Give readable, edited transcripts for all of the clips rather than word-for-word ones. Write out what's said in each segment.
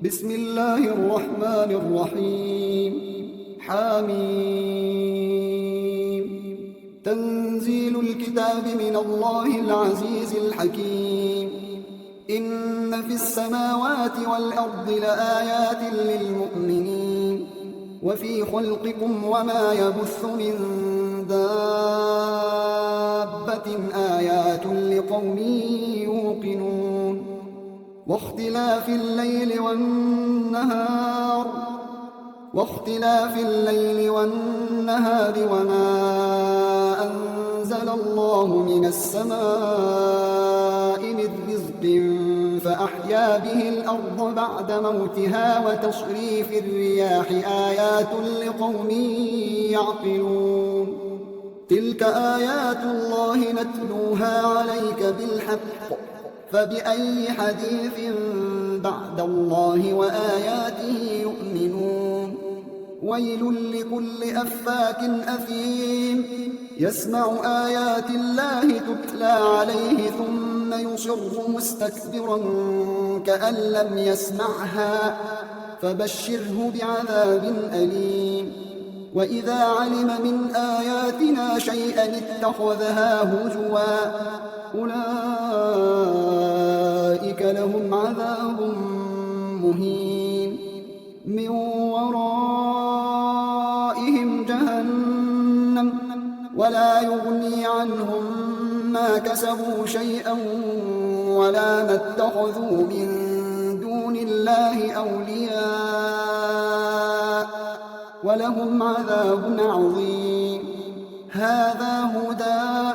بسم الله الرحمن الرحيم. حميم. تنزيل الكتاب من الله العزيز الحكيم. إن في السماوات والأرض لآيات للمؤمنين وفي خلقكم وما يبث من دابة آيات لقوم يوقنون. واختلاف الليل والنهار وما أنزل الله من السماء من رزق فأحيا به الأرض بعد موتها وتصريف الرياح آيات لقوم يعقلون. تلك آيات الله نتلوها عليك بالحق فبأي حديث بعد الله وآياته يؤمنون. ويل لكل أفاك أثيم يسمع آيات الله تتلى عليه ثم يصر مستكبرا كأن لم يسمعها فبشره بعذاب أليم. وإذا علم من آياتنا شيئا اتخذها هزوا أولئك لهم عذاب مهين من ورائهم جهنم ولا يغني عنهم ما كسبوا شيئا ولا ما اتخذوا من دون الله أولياء ولهم عذاب عظيم. هذا هدى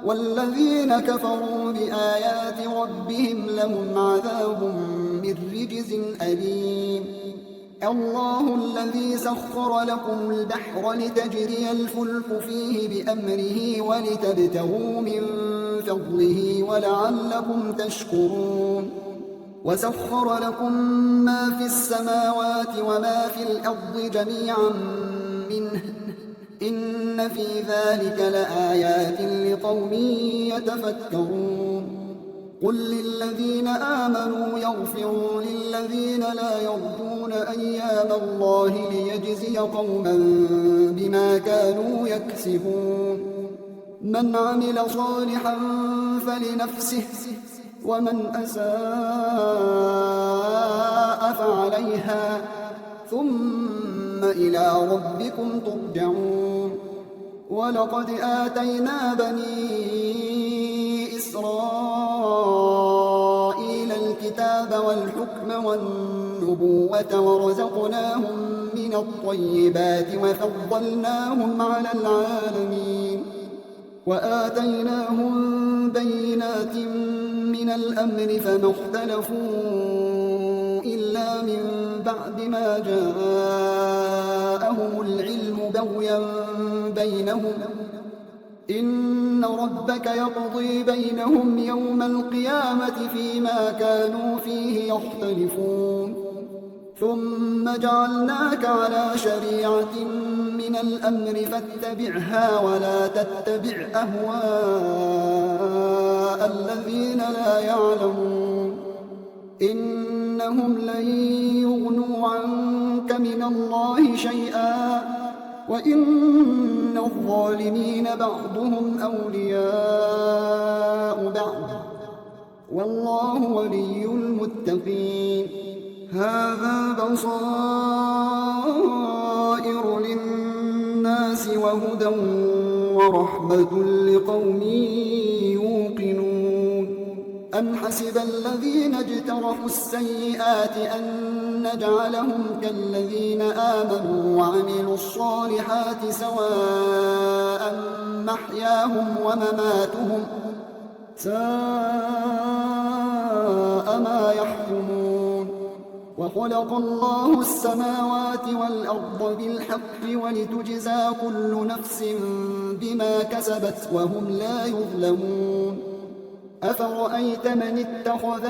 والذين كفروا بآيات ربهم لهم عذاب من رجز أليم. الله الذي سخر لكم البحر لتجري الفلك فيه بأمره ولتبتغوا من فضله ولعلكم تشكرون. وسخر لكم ما في السماوات وما في الأرض جميعا منه إن في ذلك لآيات لقوم يتفكرون. قل للذين آمنوا يغفروا للذين لا يرجون أيام الله ليجزي قوما بما كانوا يكسبون. من عمل صالحا فلنفسه ومن أساء فعليها ثم إلى ربكم ترجعون. ولقد آتينا بني إسرائيل الكتاب والحكم والنبوة ورزقناهم من الطيبات وفضلناهم على العالمين وآتيناهم بينات من الأمر فما اختلفوا إلا من بعد ما جاءهم العلم بغيا بينهم. إن ربك يقضي بينهم يوم القيامة فيما كانوا فيه يختلفون. ثم جعلناك على شريعة من الأمر فاتبعها ولا تتبع أهواء الذين لا يعلمون. إنهم لن يغنوا عنك من الله شيئا وإن الظالمين بعضهم أولياء بعض والله ولي المتقين. هذا بصائر للناس وهدى ورحمة لقوم يوقنون. أم حسب الذين اجترحوا السيئات أن نجعلهم كالذين آمنوا وعملوا الصالحات سواء محياهم ومماتهم ساء ما يحكمون. وخلق الله السماوات والأرض بالحق ولتجزى كل نفس بما كسبت وهم لا يظلمون. أفرأيت من اتخذ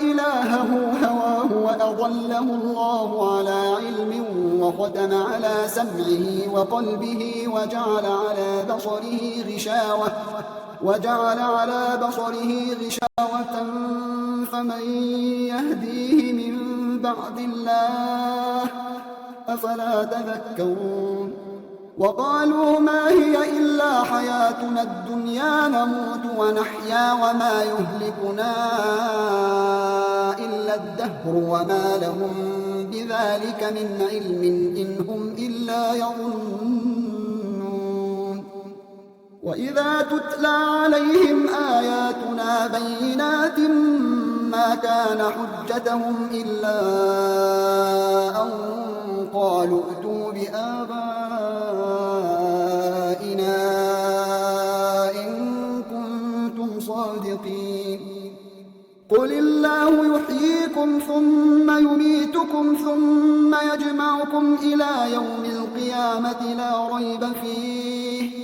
إلهه هواه وأضله الله على علم وختم على سمعه وقلبه وجعل على بصره غشاوة وجعل على بصره غشاوة فمن يهديه من بعد الله أفلا تذكرون وقالوا ما هي إلا حياتنا الدنيا نموت ونحيا وما يهلكنا إلا الدهر وما لهم بذلك من علم إن هم إلا يظنون وإذا تتلى عليهم آياتنا بينات ما كان حجتهم إلا أن قالوا ائتوا بآبائنا إن كنتم صادقين قل الله يحييكم ثم يميتكم ثم يجمعكم إلى يوم القيامة لا ريب فيه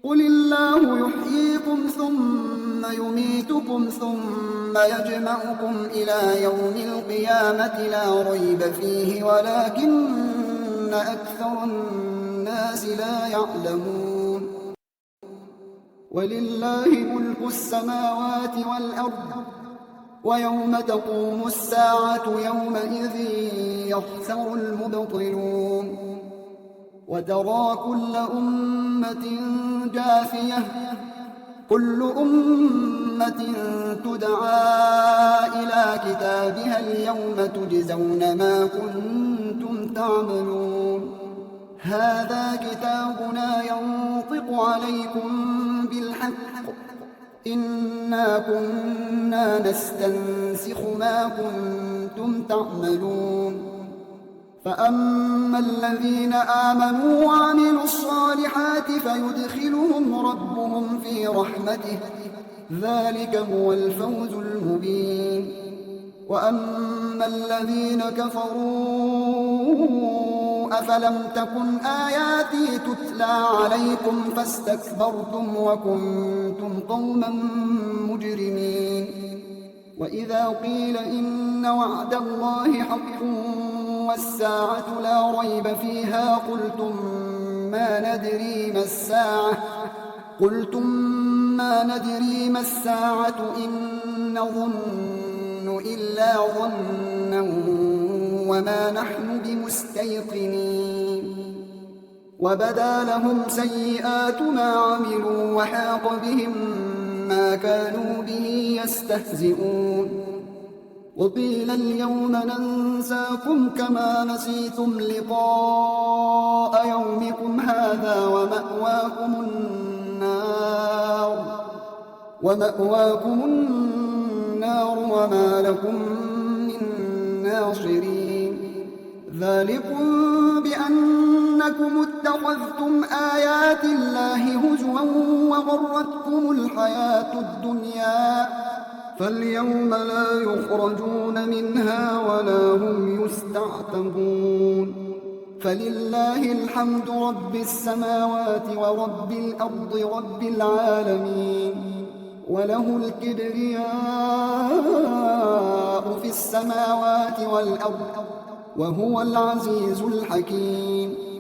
قل الله يحييكم ثم يميتكم ثم يجمعكم إلى يوم القيامة لا ريب فيه ولكن أكثر الناس لا يعلمون ولله ملك السماوات والأرض ويوم تقوم الساعة يومئذ يخسر المبطلون وترى كل أمة جاثية كل أمة تدعى إلى كتابها اليوم تجزون ما كنتم تعملون هذا كتابنا ينطق عليكم بالحق إنا كنا نستنسخ ما كنتم تعملون فأما الذين آمنوا وعملوا الصالحات فيدخلهم ربهم في رحمته ذلك هو الفوز المبين وأما الذين كفروا أفلم تكن آياتي تتلى عليكم فاستكبرتم وكنتم قوما مجرمين وإذا قيل إن وعد الله حق والساعة لا ريب فيها قلتم ما ندري ما الساعة إن نظن إلا ظنا وما نحن بمستيقنين وبدا لهم سيئات ما عملوا وحاق بهم ما كانوا به يستهزئون وقيل اليوم ننساكم كما نسيتم لقاء يومكم هذا ومأواكم النار وما لكم من ناصرين ذلكم بأنكم اتخذتم آيات الله هزوا وغرتكم الحياة الدنيا فاليوم لا يخرجون منها ولا هم يستعتبون فلله الحمد رب السماوات ورب الأرض رب العالمين وله الكبرياء في السماوات والأرض وهو العزيز الحكيم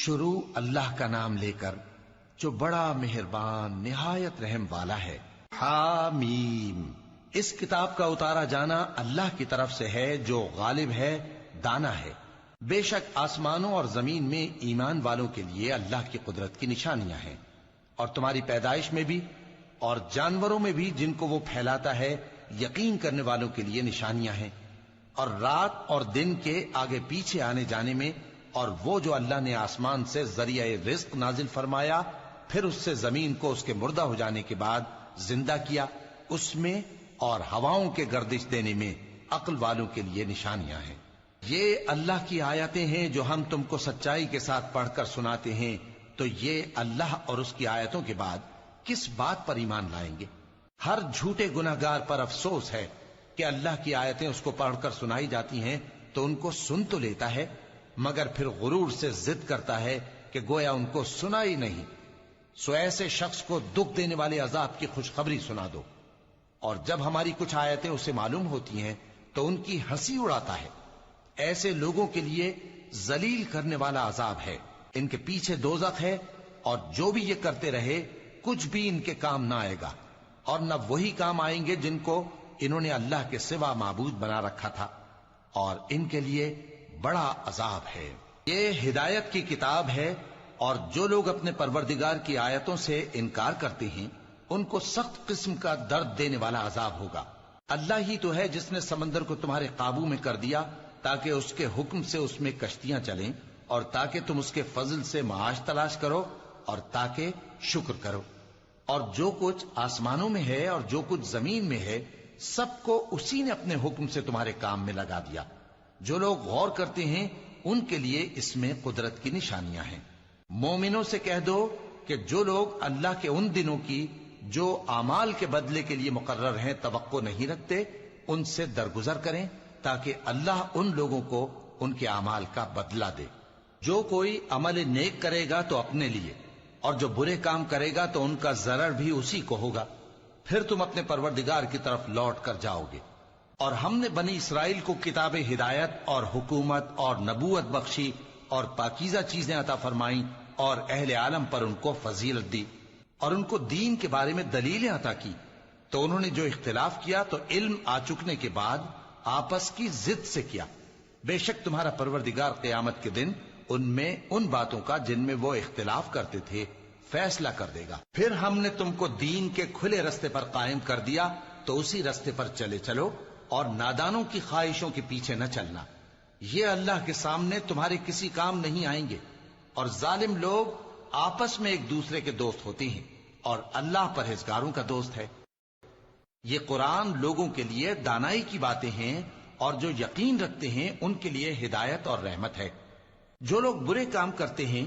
शुरू अल्लाह का नाम लेकर जो बड़ा मेहरबान निहायत रहम वाला है। हामीम। इस किताब का उतारा जाना अल्लाह की तरफ से है जो गालिब है, दाना है। बेशक आसमानों और जमीन में ईमान वालों के लिए अल्लाह की कुदरत की निशानियां हैं और तुम्हारी पैदाइश में भी और जानवरों में भी जिनको वो फैलाता है यकीन करने वालों के लिए निशानियां हैं और रात और दिन के आगे पीछे आने जाने में और वो जो अल्लाह ने आसमान से जरिया रिज्क नाजिल फरमाया फिर उससे जमीन को उसके मुर्दा हो जाने के बाद जिंदा किया उसमें और हवाओं के गर्दिश देने में अक्ल वालों के लिए निशानियां हैं। ये अल्लाह की आयतें हैं जो हम तुमको सच्चाई के साथ पढ़कर सुनाते हैं तो ये अल्लाह और उसकी आयतों के बाद किस बात पर ईमान लाएंगे। हर झूठे गुनाहगार पर अफसोस है कि अल्लाह की आयतें उसको पढ़कर सुनाई जाती हैं तो उनको सुन तो लेता है मगर फिर गुरूर से जिद करता है कि गोया उनको सुना ही नहीं। सो ऐसे शख्स को दुख देने वाले अजाब की खुशखबरी सुना दो और जब हमारी कुछ आयतें उसे मालूम होती हैं तो उनकी हंसी उड़ाता है। ऐसे लोगों के लिए जलील करने वाला अजाब है, इनके पीछे दोजख है और जो भी ये करते रहे کچھ بھی ان کے کام نہ آئے گا، اور نہ وہی کام آئیں گے جن کو انہوں نے اللہ کے سوا معبود بنا رکھا تھا، اور ان کے لیے بڑا عذاب ہے۔ یہ ہدایت کی کتاب ہے، اور جو لوگ اپنے پروردگار کی آیتوں سے انکار کرتے ہیں ان کو سخت قسم کا درد دینے والا عذاب ہوگا۔ اللہ ہی تو ہے جس نے سمندر کو تمہارے قابو میں کر دیا تاکہ اس کے حکم سے اس میں کشتیاں چلیں، اور تاکہ تم اس کے فضل سے معاش تلاش کرو، اور تاکہ شکر کرو۔ اور جو کچھ آسمانوں میں ہے اور جو کچھ زمین میں ہے، سب کو اسی نے اپنے حکم سے تمہارے کام میں لگا دیا۔ جو لوگ غور کرتے ہیں ان کے لیے اس میں قدرت کی نشانیاں ہیں۔ مومنوں سے کہہ دو کہ جو لوگ اللہ کے ان دنوں کی جو اعمال کے بدلے کے لیے مقرر ہیں توقع نہیں رکھتے، ان سے درگزر کریں تاکہ اللہ ان لوگوں کو ان کے اعمال کا بدلہ دے۔ جو کوئی عمل نیک کرے گا تو اپنے لیے، اور جو برے کام کرے گا تو ان کا ضرر بھی اسی کو ہوگا، پھر تم اپنے پروردگار کی طرف لوٹ کر جاؤ گے۔ اور ہم نے بنی اسرائیل کو کتاب ہدایت اور حکومت اور نبوت بخشی اور پاکیزہ چیزیں عطا فرمائیں، اور اہل عالم پر ان کو فضیلت دی، اور ان کو دین کے بارے میں دلیلیں عطا کی، تو انہوں نے جو اختلاف کیا تو علم آ چکنے کے بعد آپس کی ضد سے کیا۔ بے شک تمہارا پروردگار قیامت کے دن ان میں ان باتوں کا جن میں وہ اختلاف کرتے تھے فیصلہ کر دے گا۔ پھر ہم نے تم کو دین کے کھلے رستے پر قائم کر دیا، تو اسی رستے پر چلے چلو، اور نادانوں کی خواہشوں کے پیچھے نہ چلنا، یہ اللہ کے سامنے تمہارے کسی کام نہیں آئیں گے۔ اور ظالم لوگ آپس میں ایک دوسرے کے دوست ہوتے ہیں، اور اللہ پرہیزگاروں کا دوست ہے۔ یہ قرآن لوگوں کے لیے دانائی کی باتیں ہیں، اور جو یقین رکھتے ہیں ان کے لیے ہدایت اور رحمت ہے۔ جو لوگ برے کام کرتے ہیں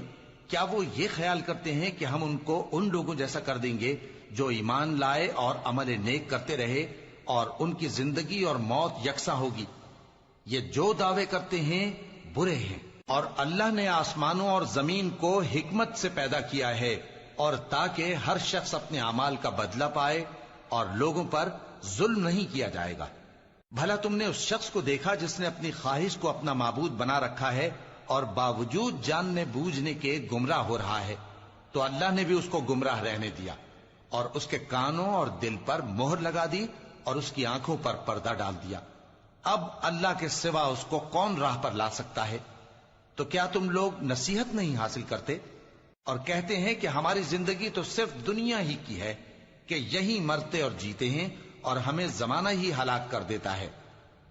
کیا وہ یہ خیال کرتے ہیں کہ ہم ان کو ان لوگوں جیسا کر دیں گے جو ایمان لائے اور عمل نیک کرتے رہے، اور ان کی زندگی اور موت یکساں ہوگی؟ یہ جو دعوے کرتے ہیں برے ہیں۔ اور اللہ نے آسمانوں اور زمین کو حکمت سے پیدا کیا ہے، اور تاکہ ہر شخص اپنے اعمال کا بدلہ پائے، اور لوگوں پر ظلم نہیں کیا جائے گا۔ بھلا تم نے اس شخص کو دیکھا جس نے اپنی خواہش کو اپنا معبود بنا رکھا ہے، اور باوجود جاننے بوجھنے کے گمراہ ہو رہا ہے؟ تو اللہ نے بھی اس کو گمراہ رہنے دیا، اور اس کے کانوں اور دل پر مہر لگا دی، اور اس کی آنکھوں پر پردہ ڈال دیا۔ اب اللہ کے سوا اس کو کون راہ پر لا سکتا ہے؟ تو کیا تم لوگ نصیحت نہیں حاصل کرتے؟ اور کہتے ہیں کہ ہماری زندگی تو صرف دنیا ہی کی ہے، کہ یہی مرتے اور جیتے ہیں، اور ہمیں زمانہ ہی ہلاک کر دیتا ہے۔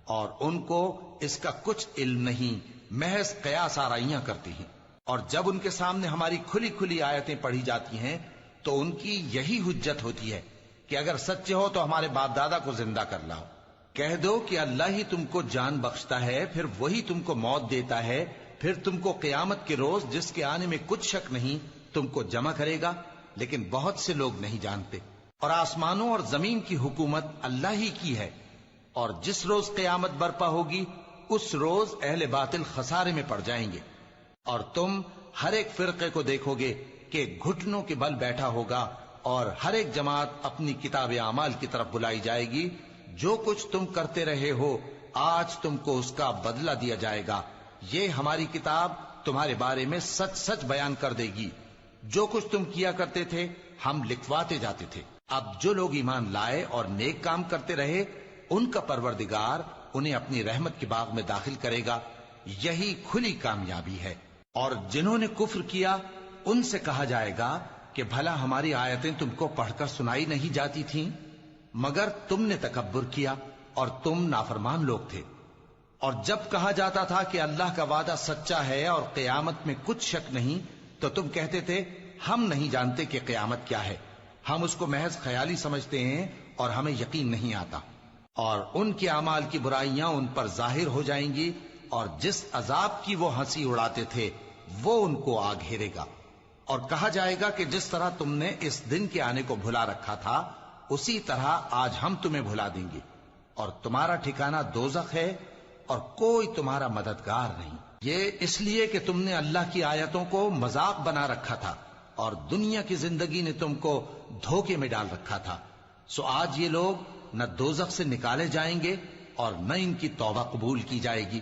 اور ان کو اس کا کچھ علم نہیں، محض قیاس آرائیاں کرتی ہیں۔ اور جب ان کے سامنے ہماری کھلی کھلی آیتیں پڑھی جاتی ہیں تو ان کی یہی حجت ہوتی ہے کہ اگر سچے ہو تو ہمارے باپ دادا کو زندہ کر لاؤ۔ کہہ دو کہ اللہ ہی تم کو جان بخشتا ہے، پھر وہی تم کو موت دیتا ہے، پھر تم کو قیامت کے روز جس کے آنے میں کچھ شک نہیں تم کو جمع کرے گا، لیکن بہت سے لوگ نہیں جانتے۔ اور آسمانوں اور زمین کی حکومت اللہ ہی کی ہے، اور جس روز قیامت برپا ہوگی اس روز اہل باطل خسارے میں پڑ جائیں گے۔ اور تم ہر ایک فرقے کو دیکھو گے کہ گھٹنوں کے بل بیٹھا ہوگا، اور ہر ایک جماعت اپنی کتاب اعمال کی طرف بلائی جائے گی۔ جو کچھ تم کرتے رہے ہو آج تم کو اس کا بدلہ دیا جائے گا، یہ ہماری کتاب تمہارے بارے میں سچ سچ بیان کر دے گی۔ جو کچھ تم کیا کرتے تھے ہم لکھواتے جاتے تھے۔ اب جو لوگ ایمان لائے اور نیک کام کرتے رہے ان کا پروردگار انہیں اپنی رحمت کے باغ میں داخل کرے گا، یہی کھلی کامیابی ہے۔ اور جنہوں نے کفر کیا ان سے کہا جائے گا کہ بھلا ہماری آیتیں تم کو پڑھ کر سنائی نہیں جاتی تھیں؟ مگر تم نے تکبر کیا اور تم نافرمان لوگ تھے۔ اور جب کہا جاتا تھا کہ اللہ کا وعدہ سچا ہے اور قیامت میں کچھ شک نہیں، تو تم کہتے تھے ہم نہیں جانتے کہ قیامت کیا ہے، ہم اس کو محض خیالی سمجھتے ہیں اور ہمیں یقین نہیں آتا۔ اور ان کے اعمال کی برائیاں ان پر ظاہر ہو جائیں گی، اور جس عذاب کی وہ ہنسی اڑاتے تھے وہ ان کو آ گھیرے گا۔ اور کہا جائے گا کہ جس طرح تم نے اس دن کے آنے کو بھلا رکھا تھا اسی طرح آج ہم تمہیں بھلا دیں گے، اور تمہارا ٹھکانہ دوزخ ہے اور کوئی تمہارا مددگار نہیں۔ یہ اس لیے کہ تم نے اللہ کی آیتوں کو مذاق بنا رکھا تھا، اور دنیا کی زندگی نے تم کو دھوکے میں ڈال رکھا تھا۔ سو آج یہ لوگ نہ دوزخ سے نکالے جائیں گے اور نہ ان کی توبہ قبول کی جائے گی۔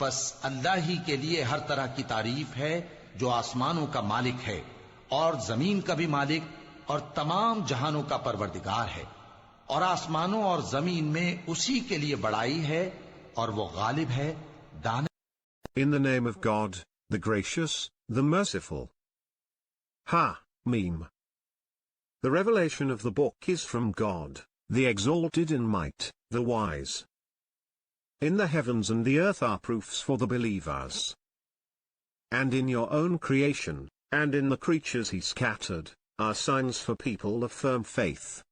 پس اللہ ہی کے لیے ہر طرح کی تعریف ہے جو آسمانوں کا مالک ہے اور زمین کا بھی مالک، और तमाम जहानों का परवरदिगार है, और आसमानों और जमीन में उसी के लिए बड़ाई है, और वो गालिब है, दाने। In the name of God, the gracious, the merciful. Ha-Mim. The revelation of the book is from God, the exalted in might, the wise. In the heavens and the earth are proofs for the believers. And in your own creation, and in the creatures he scattered, are signs for people of firm faith.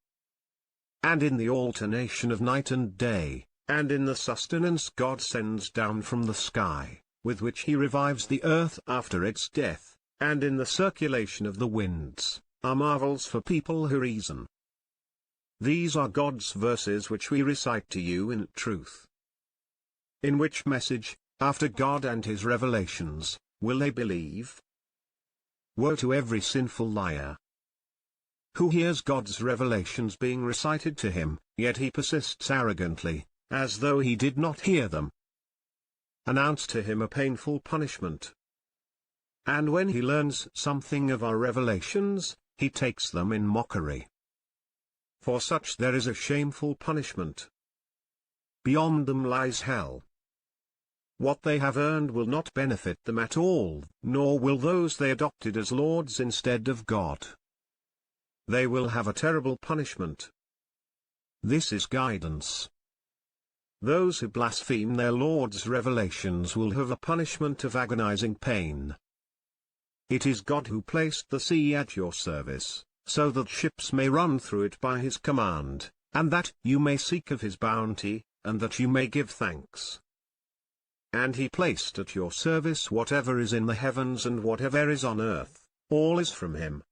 And in the alternation of night and day, and in the sustenance God sends down from the sky, with which he revives the earth after its death, and in the circulation of the winds, are marvels for people who reason. These are God's verses which we recite to you in truth. In which message, after God and his revelations, will they believe? Woe to every sinful liar, who hears God's revelations being recited to him, yet he persists arrogantly, as though he did not hear them. Announce to him a painful punishment. And when he learns something of our revelations, he takes them in mockery. For such there is a shameful punishment. Beyond them lies hell. What they have earned will not benefit them at all, nor will those they adopted as lords instead of God. They will have a terrible punishment. This is guidance. Those who blaspheme their Lord's revelations will have a punishment of agonizing pain. It is God who placed the sea at your service, so that ships may run through it by his command, and that you may seek of his bounty, and that you may give thanks. And he placed at your service whatever is in the heavens and whatever is on earth, all is from him.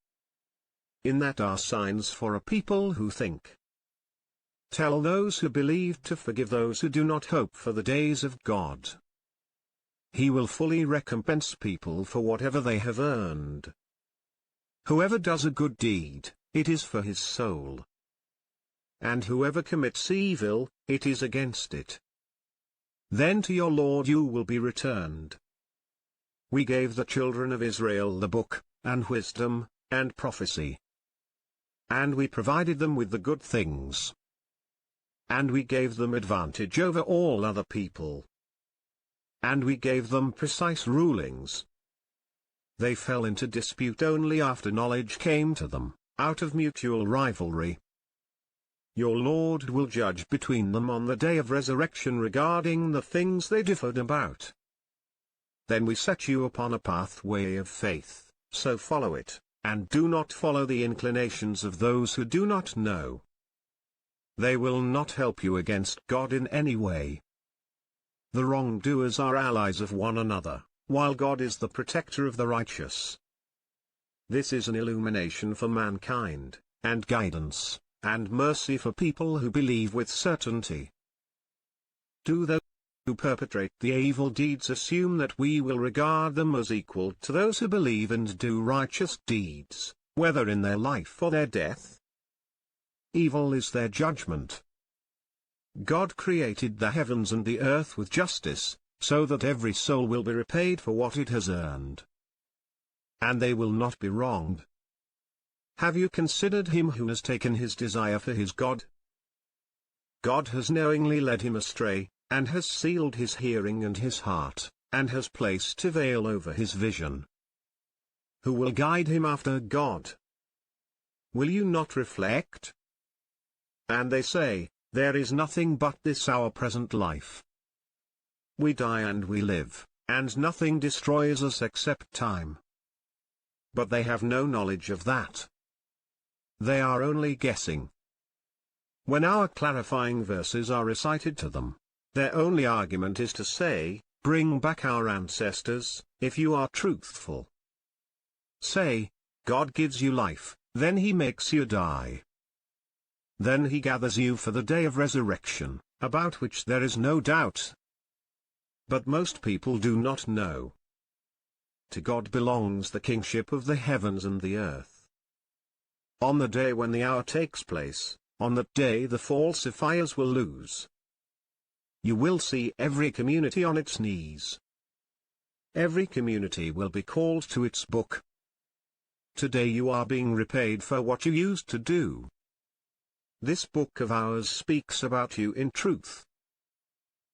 In that are signs for a people who think. Tell those who believe to forgive those who do not hope for the days of God. He will fully recompense people for whatever they have earned. Whoever does a good deed, it is for his soul. And whoever commits evil, it is against it. Then to your Lord you will be returned. We gave the children of Israel the book, and wisdom, and prophecy. And we provided them with the good things. And we gave them advantage over all other people. And we gave them precise rulings. They fell into dispute only after knowledge came to them, out of mutual rivalry. Your Lord will judge between them on the day of resurrection regarding the things they differed about. Then we set you upon a pathway of faith, so follow it, and do not follow the inclinations of those who do not know. They will not help you against God in any way. The wrongdoers are allies of one another, while God is the protector of the righteous. This is an illumination for mankind, and guidance, and mercy for people who believe with certainty. Do those who perpetrate the evil deeds assume that we will regard them as equal to those who believe and do righteous deeds, whether in their life or their death? Evil is their judgment. God created the heavens and the earth with justice, so that every soul will be repaid for what it has earned. And they will not be wronged. Have you considered him who has taken his desire for his God? God has knowingly led him astray, and has sealed his hearing and his heart, and has placed a veil over his vision. Who will guide him after God? Will you not reflect? And they say, there is nothing but this our present life. We die and we live, and nothing destroys us except time. But they have no knowledge of that. They are only guessing. When our clarifying verses are recited to them, their only argument is to say, bring back our ancestors, if you are truthful. Say, God gives you life, then he makes you die. Then he gathers you for the day of resurrection, about which there is no doubt. But most people do not know. To God belongs the kingship of the heavens and the earth. On the day when the hour takes place, on that day the falsifiers will lose. You will see every community on its knees. Every community will be called to its book. today you are being repaid for what you used to do. This book of ours speaks about you in truth.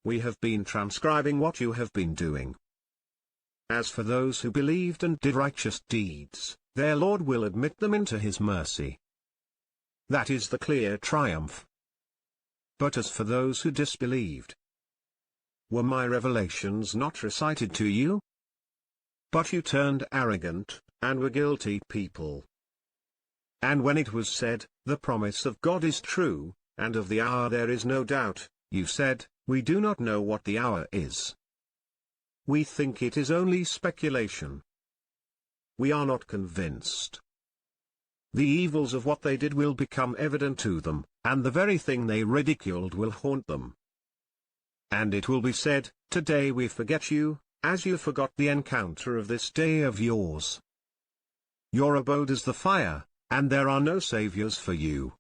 We have been transcribing what you have been doing. As for those who believed and did righteous deeds, their Lord will admit them into his mercy. That is the clear triumph. But as for those who disbelieved, were my revelations not recited to you? But you turned arrogant, and were guilty people. And when it was said, the promise of God is true, and of the hour there is no doubt, you said, we do not know what the hour is. We think it is only speculation. We are not convinced. The evils of what they did will become evident to them, and the very thing they ridiculed will haunt them. And it will be said, today we forget you, as you forgot the encounter of this day of yours. Your abode is the fire, and there are no saviors for you.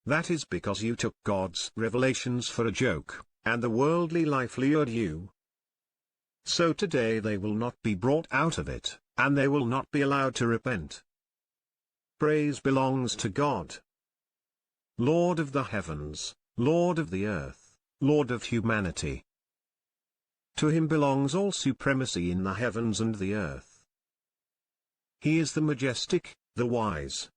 That is because you took God's revelations for a joke, and the worldly life lured you. So today they will not be brought out of it, and they will not be allowed to repent. Praise belongs to God, Lord of the heavens, Lord of the earth, Lord of humanity. To him belongs all supremacy in the heavens and the earth. He is the majestic, the wise,